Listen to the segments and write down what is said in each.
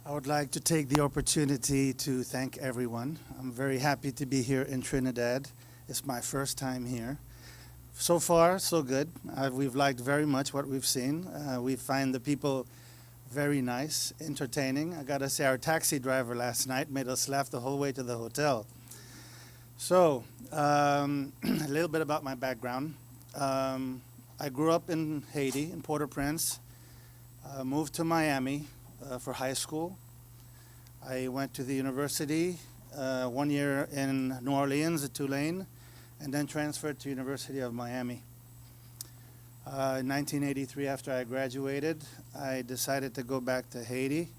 I would like to take the opportunity to thank everyone. I'm very happy to be here in Trinidad. It's my first time here. So far, so good. We've liked very much what we've seen. We find the people very nice, entertaining. I gotta say, our taxi driver last night made us laugh the whole way to the hotel. So, a little bit about my background. I grew up in Haiti, in Port-au-Prince, moved to Miami for high school. I went to the university 1 year in New Orleans at Tulane, and then transferred to University of Miami. In 1983, after I graduated, I decided to go back to Haiti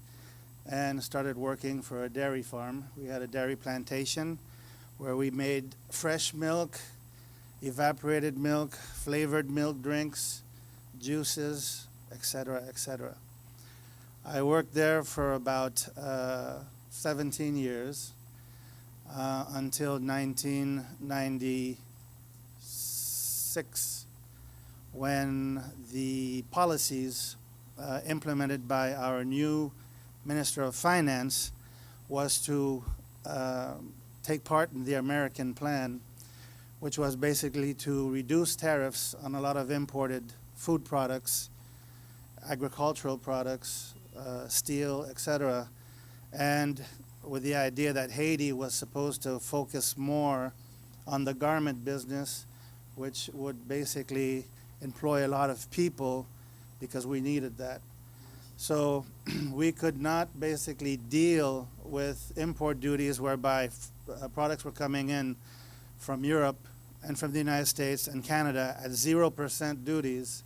and started working for a dairy farm. We had a dairy plantation where we made fresh milk, evaporated milk, flavored milk drinks, juices, etc., etc. I worked there for about 17 years until 1996, when the policies implemented by our new Minister of Finance was to take part in the American plan, which was basically to reduce tariffs on a lot of imported food products, agricultural products, steel, etc., and with the idea that Haiti was supposed to focus more on the garment business, which would basically employ a lot of people because we needed that. So we could not basically deal with import duties whereby products were coming in from Europe and from the United States and Canada at 0% duties.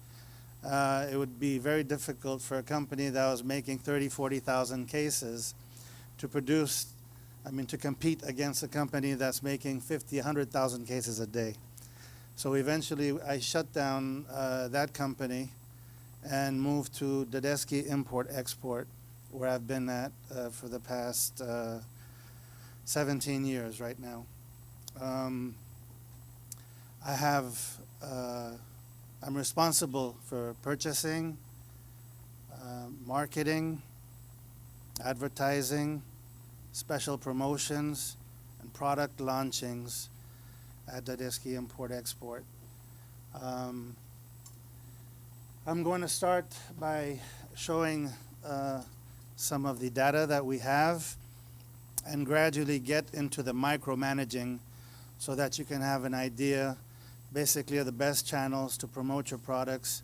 It would be very difficult for a company that was making 30, 40,000 cases to to compete against a company that's making 50, 100,000 cases a day. So eventually I shut down that company and moved to Dadeski Import-Export, where I've been at for the past 17 years right now. I'm responsible for purchasing, marketing, advertising, special promotions, and product launchings at Dadeski Import-Export. I'm going to start by showing some of the data that we have and gradually get into the micromanaging so that you can have an idea basically of the best channels to promote your products,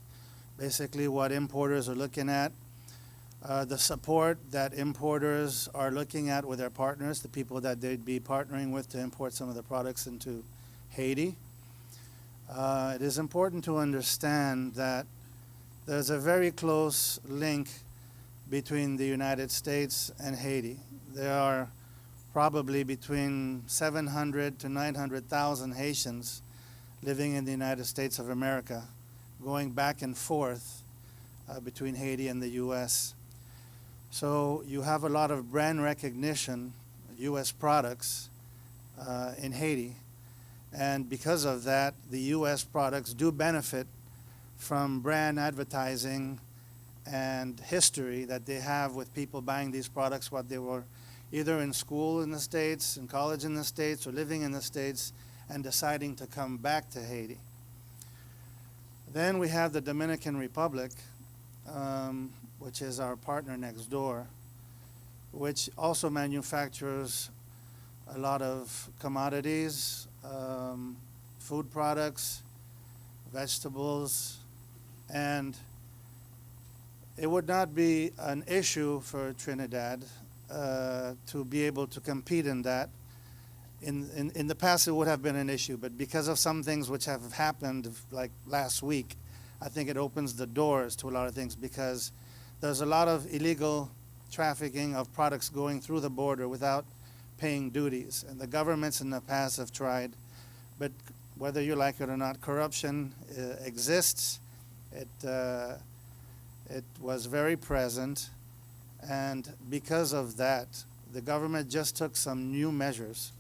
basically what importers are looking at, the support that importers are looking at with their partners, the people that they'd be partnering with to import some of the products into Haiti. It is important to understand that there's a very close link between the United States and Haiti. There are probably between 700 to 900,000 Haitians living in the United States of America, going back and forth between Haiti and the U.S. So you have a lot of brand recognition, U.S. products in Haiti. And because of that, the U.S. products do benefit from brand advertising and history that they have with people buying these products while they were either in school in the States, in college in the States, or living in the States and deciding to come back to Haiti. Then we have the Dominican Republic, which is our partner next door, which also manufactures a lot of commodities, food products, vegetables, and it would not be an issue for Trinidad to be able to compete in that. In the past, it would have been an issue, but because of some things which have happened, like last week, I think it opens the doors to a lot of things, because there's a lot of illegal trafficking of products going through the border without paying duties. And the governments in the past have tried, but whether you like it or not, corruption exists. It was very present, and because of that, the government just took some new measures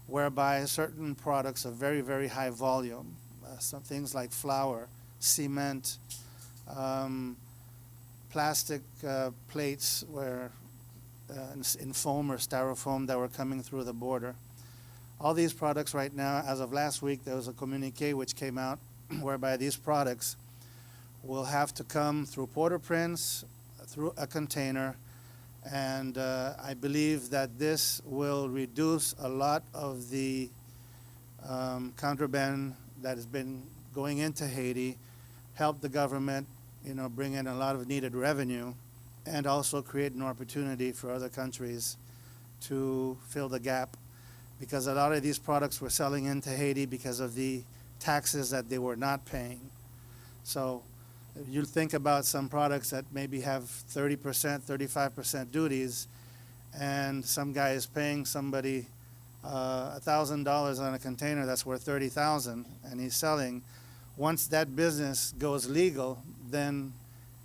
whereby certain products of very, very high volume, some things like flour, cement, plastic plates where in foam or styrofoam that were coming through the border. All these products right now, as of last week, there was a communique which came out whereby these products will have to come through Port-au-Prince, through a container, and I believe that this will reduce a lot of the contraband that has been going into Haiti, help the government, bring in a lot of needed revenue, and also create an opportunity for other countries to fill the gap, because a lot of these products were selling into Haiti because of the taxes that they were not paying. So if you think about some products that maybe have 30%, 35% duties, and some guy is paying somebody $1,000 on a container that's worth $30,000, and he's selling. Once that business goes legal, then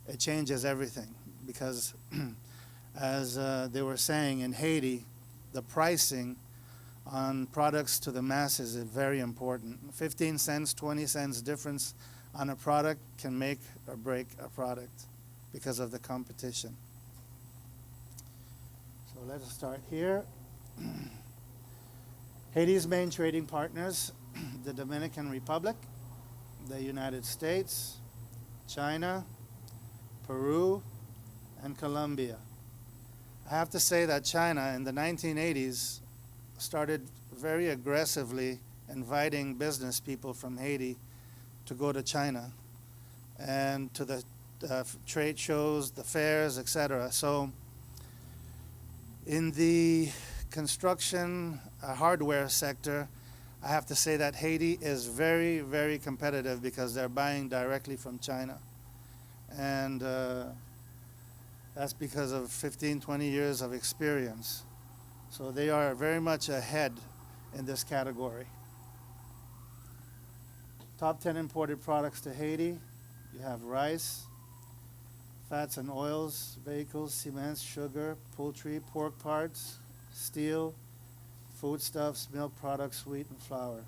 it changes everything, because as they were saying in Haiti, the pricing on products to the masses is very important. 15 cents, 20 cents difference on a product can make or break a product because of the competition. So let us start here. Haiti's main trading partners, the Dominican Republic, the United States, China, Peru, and Colombia. I have to say that China in the 1980s started very aggressively inviting business people from Haiti to go to China and to the trade shows, the fairs, etc. So in the construction hardware sector, I have to say that Haiti is very, very competitive because they're buying directly from China. And that's because of 15, 20 years of experience. So they are very much ahead in this category. Top 10 imported products to Haiti. You have rice, fats and oils, vehicles, cements, sugar, poultry, pork parts, steel, foodstuffs, milk products, wheat, and flour.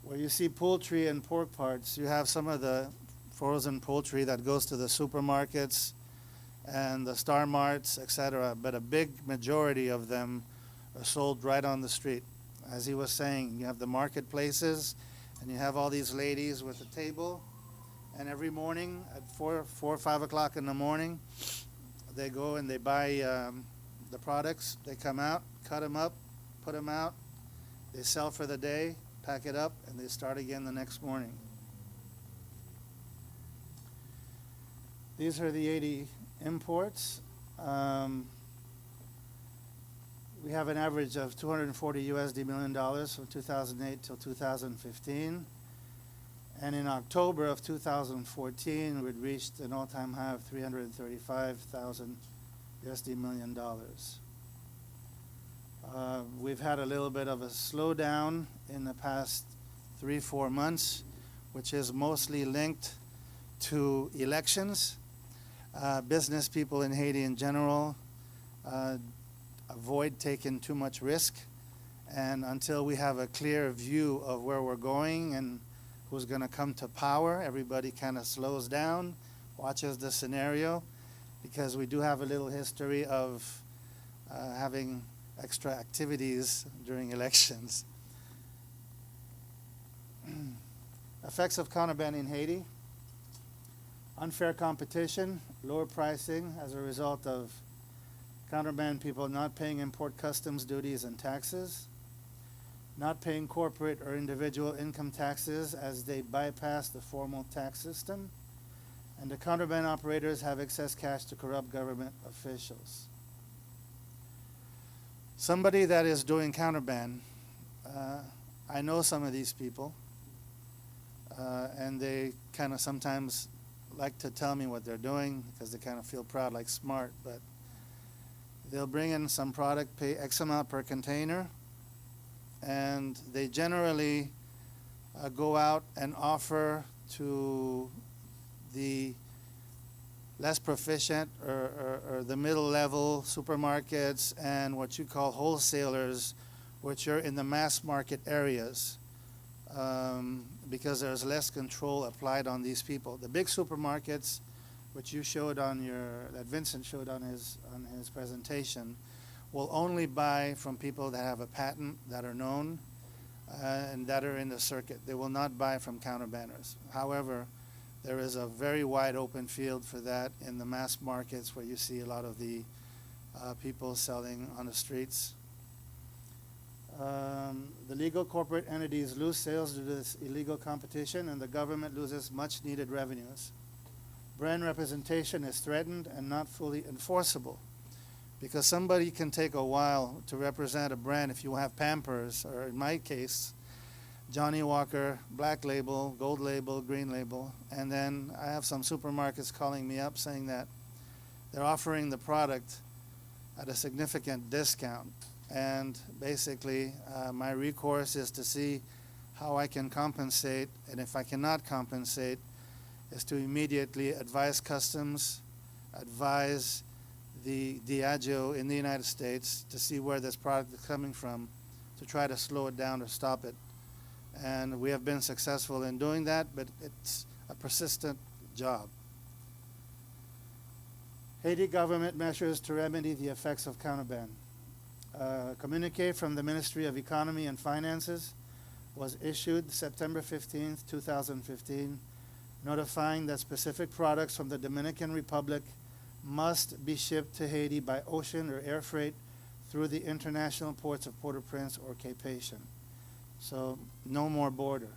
Where you see poultry and pork parts, you have some of the frozen poultry that goes to the supermarkets and the Star Marts, etc. But a big majority of them are sold right on the street. As he was saying, you have the marketplaces, and you have all these ladies with a table, and every morning at 4 or 5 o'clock in the morning, they go and they buy the products. They come out, cut them up, put them out, they sell for the day, pack it up, and they start again the next morning. These are the 80 imports. We have an average of $240 million from 2008 till 2015. And in October of 2014, we'd reached an all-time high of $335,000 million. We've had a little bit of a slowdown in the past 3-4 months, which is mostly linked to elections. Business people in Haiti in general avoid taking too much risk, and until we have a clear view of where we're going and who's going to come to power, everybody kind of slows down, watches the scenario, because we do have a little history of having extra activities during elections. Effects of contraband in Haiti: unfair competition, lower pricing as a result of contraband people not paying import customs duties and taxes, not paying corporate or individual income taxes as they bypass the formal tax system, and the contraband operators have excess cash to corrupt government officials. Somebody that is doing contraband, I know some of these people, and they kind of sometimes like to tell me what they're doing because they kind of feel proud, like smart, but they'll bring in some product, pay X amount per container, and they generally go out and offer to the less proficient or the middle level supermarkets and what you call wholesalers, which are in the mass market areas, because there's less control applied on these people. The big supermarkets, which you showed on your, that Vincent showed on his presentation, will only buy from people that have a patent, that are known, and that are in the circuit. They will not buy from counterbanners. However, there is a very wide open field for that in the mass markets where you see a lot of the people selling on the streets. The legal corporate entities lose sales due to this illegal competition, and the government loses much needed revenues. Brand representation is threatened and not fully enforceable, because somebody can take a while to represent a brand. If you have Pampers, or in my case, Johnny Walker, black label, gold label, green label, and then I have some supermarkets calling me up saying that they're offering the product at a significant discount. And basically, my recourse is to see how I can compensate, and if I cannot compensate, is to immediately advise customs, advise the Diageo in the United States to see where this product is coming from, to try to slow it down or stop it. And we have been successful in doing that, but it's a persistent job. Haiti government measures to remedy the effects of counterban. Communique from the Ministry of Economy and Finances was issued September 15th, 2015, notifying that specific products from the Dominican Republic must be shipped to Haiti by ocean or air freight through the international ports of Port-au-Prince or Cape Haitian. So no more border.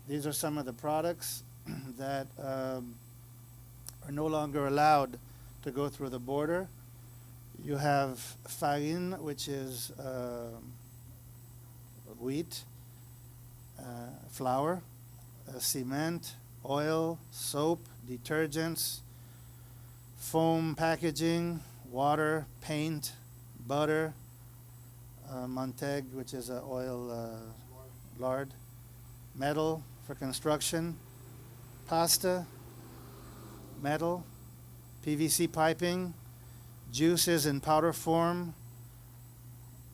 These are some of the products that are no longer allowed to go through the border. You have farine, which is wheat, flour, cement, oil, soap, detergents, foam packaging, water, paint, butter, Monteg, which is oil lard, metal for construction, pasta, metal, PVC piping, juices in powder form,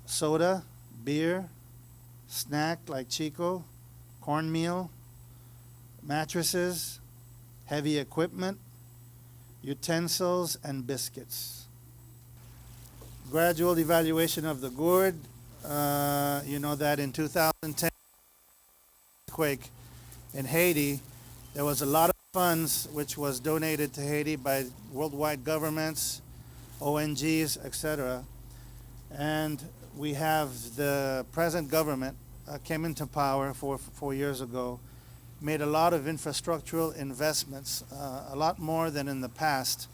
soda, beer, snack like Chico, cornmeal, mattresses, heavy equipment, utensils, and biscuits. Gradual devaluation of the gourd. You know that in 2010 earthquake in Haiti, there was a lot of funds which was donated to Haiti by worldwide governments, ONGs, etc. And we have the present government came into power 4 years ago, made a lot of infrastructural investments, a lot more than in the past.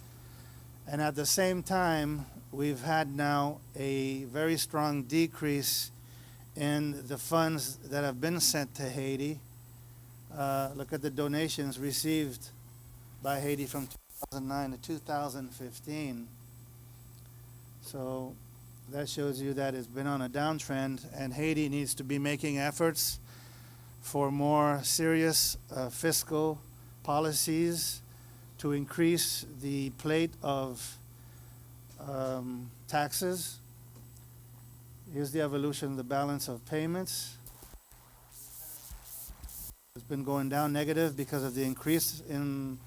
And at the same time, we've had now a very strong decrease in the funds that have been sent to Haiti. Look at the donations received by Haiti from 2009 to 2015. So that shows you that it's been on a downtrend, and Haiti needs to be making efforts for more serious fiscal policies to increase the plate of taxes. Here's the evolution of the balance of payments. It's been going down negative because of the increase in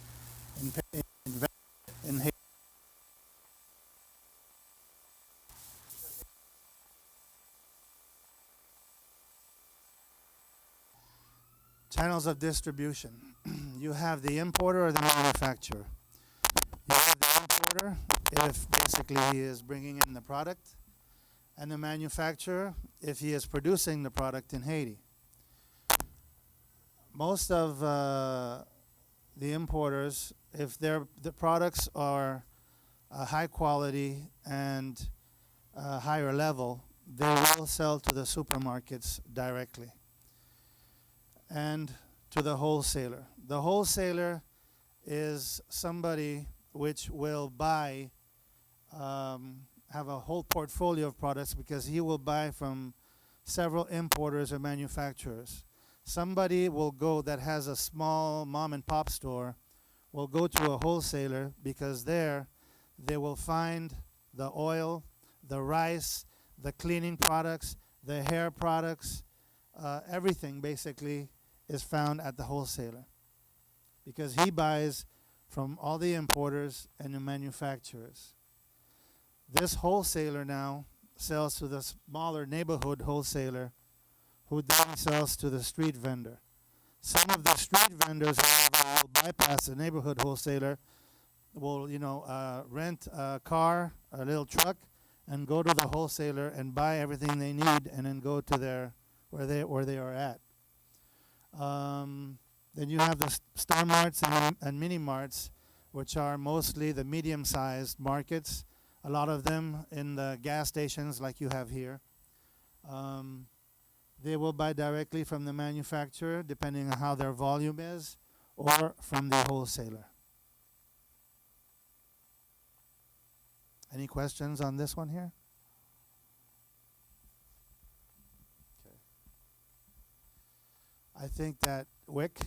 Haiti. Channels of distribution. You have the importer or the manufacturer. You have the importer if basically he is bringing in the product, and the manufacturer if he is producing the product in Haiti. Most of the importers, if the products are high quality and higher level, they will sell to the supermarkets directly and to the wholesaler. The wholesaler is somebody which will buy, have a whole portfolio of products, because he will buy from several importers or manufacturers. Somebody will go that has a small mom and pop store, will go to a wholesaler, because there they will find the oil, the rice, the cleaning products, the hair products, everything basically is found at the wholesaler, because he buys from all the importers and the manufacturers. This wholesaler now sells to the smaller neighborhood wholesaler who then sells to the street vendor. Some of the street vendors, however, will bypass the neighborhood wholesaler, will rent a car, a little truck, and go to the wholesaler and buy everything they need, and then go to their where they are at. Then you have the Star Marts and Mini Marts, which are mostly the medium-sized markets. A lot of them in the gas stations, like you have here. They will buy directly from the manufacturer, depending on how their volume is, or from the wholesaler. Any questions on this one here? Okay. I think that, Wick,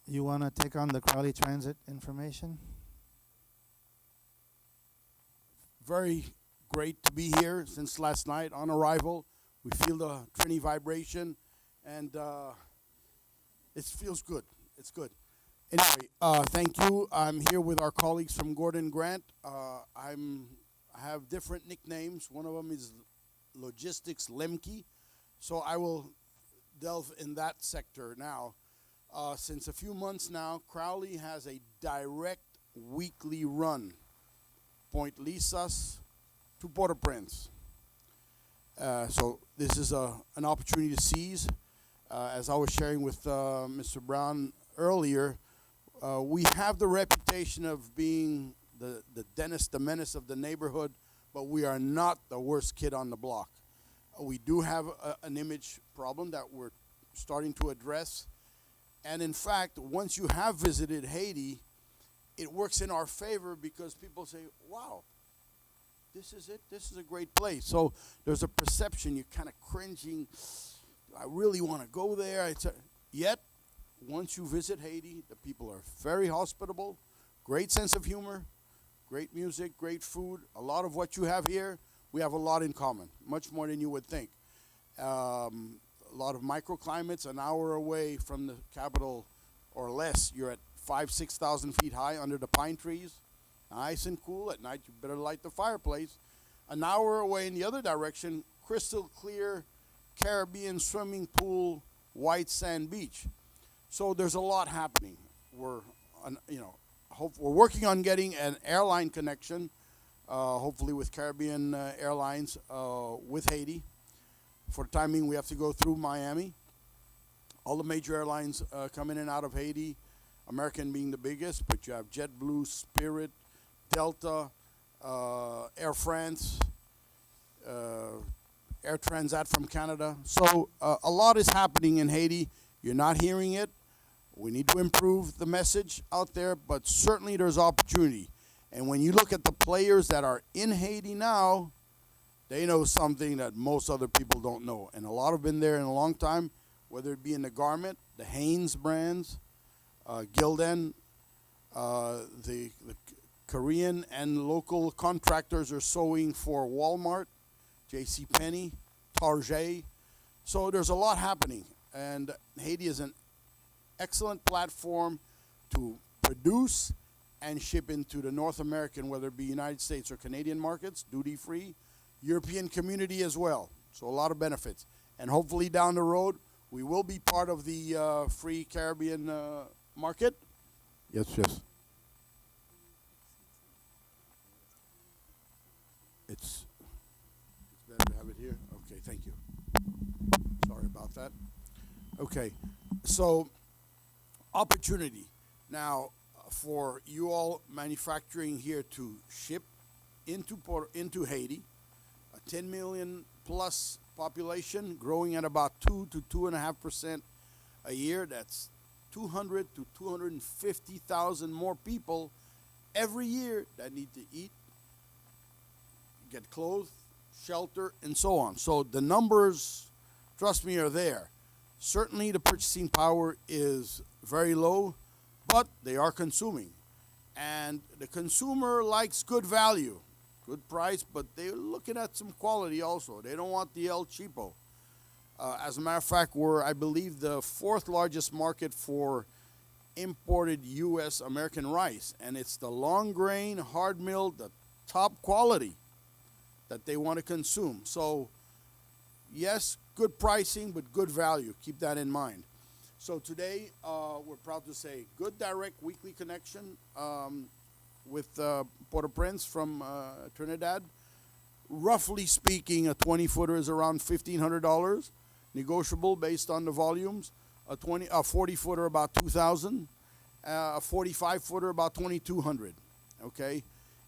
you want to take on the Crowley Transit information? Very great to be here since last night on arrival. We feel the Trini vibration, and it feels good. It's good. Anyway, thank you. I'm here with our colleagues from Gordon Grant. I have different nicknames. One of them is Logistics Lemke, so I will delve in that sector now. Since a few months now, Crowley has a direct weekly run, Point Lisas to Port-au-Prince. So this is an opportunity to seize. As I was sharing with Mr. Brown earlier, we have the reputation of being the Dennis the Menace of the neighborhood, but we are not the worst kid on the block. We do have an image problem that we're starting to address. And in fact, once you have visited Haiti, it works in our favor because people say, wow, this is it. This is a great place. So there's a perception. You're kind of cringing. I really want to go there. Yet, once you visit Haiti, the people are very hospitable, great sense of humor, great music, great food. A lot of what you have here, we have a lot in common, much more than you would think. A lot of microclimates, an hour away from the capital or less, you're at 6,000 feet high under the pine trees, nice and cool. At night, you better light the fireplace. An hour away in the other direction, crystal clear Caribbean swimming pool, white sand beach. So there's a lot happening. We're working on getting an airline connection, hopefully with Caribbean Airlines with Haiti. For the timing, we have to go through Miami. All the major airlines come in and out of Haiti, American being the biggest, but you have JetBlue, Spirit, Delta, Air France, Air Transat from Canada. So a lot is happening in Haiti. You're not hearing it. We need to improve the message out there, but certainly there's opportunity. And when you look at the players that are in Haiti now, they know something that most other people don't know. And a lot have been there in a long time, whether it be in the garment, the Hanes brands, Gildan, the Korean and local contractors are sewing for Walmart, JCPenney, Target. So there's a lot happening. And Haiti is an excellent platform to produce and ship into the North American, whether it be United States or Canadian markets, duty-free, European community as well. So a lot of benefits. And hopefully down the road, we will be part of the free Caribbean market. Yes, yes. It's better to have it here. Okay, thank you. Sorry about that. Okay, so opportunity. Now, for you all manufacturing here to ship into Haiti, a 10 million plus population growing at about 2 to 2.5% a year. That's 200 to 250,000 more people every year that need to eat, get clothes, shelter, and so on. So the numbers, trust me, are there. Certainly the purchasing power is very low, but they are consuming. And the consumer likes good value, good price, but they're looking at some quality also. They don't want the El Cheapo. As a matter of fact, we're, I believe, the fourth largest market for imported U.S. American rice, and it's the long grain, hard milled, the top quality that they want to consume. So, yes, good pricing, but good value. Keep that in mind. So today, we're proud to say good direct weekly connection with Port-au-Prince from Trinidad. Roughly speaking, a 20-footer is around $1,500, negotiable based on the volumes. A 40-footer about $2,000, a 45-footer about $2,200. Okay,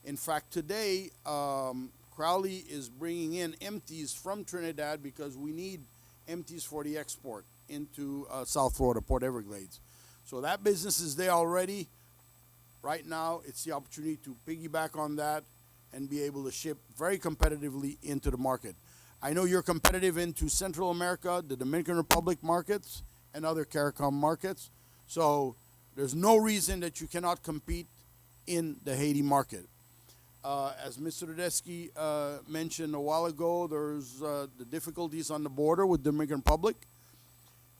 in fact, today Crowley is bringing in empties from Trinidad because we need empties for the export into South Florida, Port Everglades. So that business is there already. Right now, it's the opportunity to piggyback on that and be able to ship very competitively into the market. I know you're competitive into Central America, the Dominican Republic markets, and other CARICOM markets. So there's no reason that you cannot compete in the Haiti market. As Mr. Tedeschi mentioned a while ago, there's the difficulties on the border with the Dominican Republic.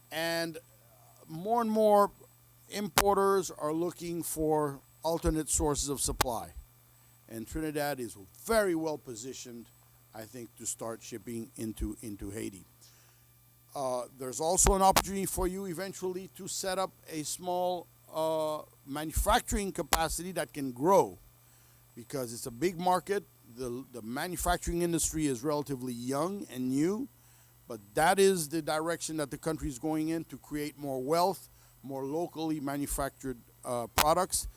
And more importers are looking for alternate sources of supply. And Trinidad is very well positioned, I think, to start shipping into Haiti. There's also an opportunity for you eventually to set up a small manufacturing capacity that can grow, because it's a big market. The manufacturing industry is relatively young and new, but that is the direction that the country is going in, to create more wealth, more locally manufactured products.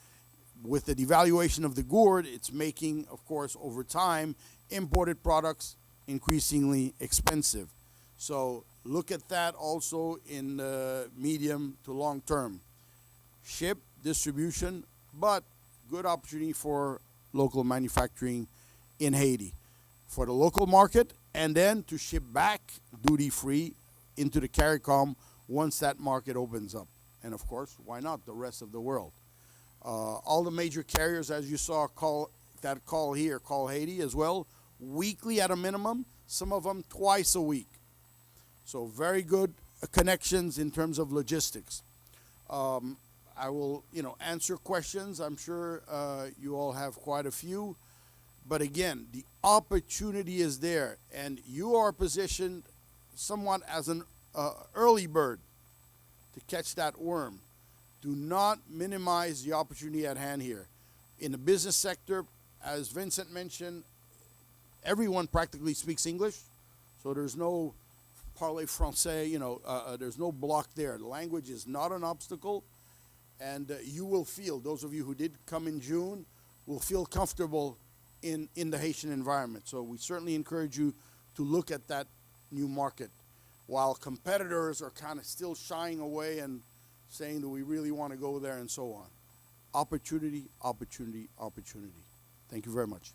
With the devaluation of the gourd, it's making, of course, over time, imported products increasingly expensive. So look at that also in the medium to long term. Ship, distribution, but good opportunity for local manufacturing in Haiti for the local market, and then to ship back duty-free into the CARICOM once that market opens up. And of course, why not the rest of the world? All the major carriers, as you saw, call Haiti as well, weekly at a minimum, some of them twice a week. So very good connections in terms of logistics. I will, answer questions. I'm sure you all have quite a few. But again, the opportunity is there, and you are positioned somewhat as an early bird to catch that worm. Do not minimize the opportunity at hand here. In the business sector, as Vincent mentioned, everyone practically speaks English, so there's no parler français, there's no block there. The language is not an obstacle, and you will feel, those of you who did come in June, will feel comfortable in the Haitian environment. So we certainly encourage you to look at that new market, while competitors are kind of still shying away and saying, do we really want to go there, and so on. Opportunity, opportunity, opportunity. Thank you very much.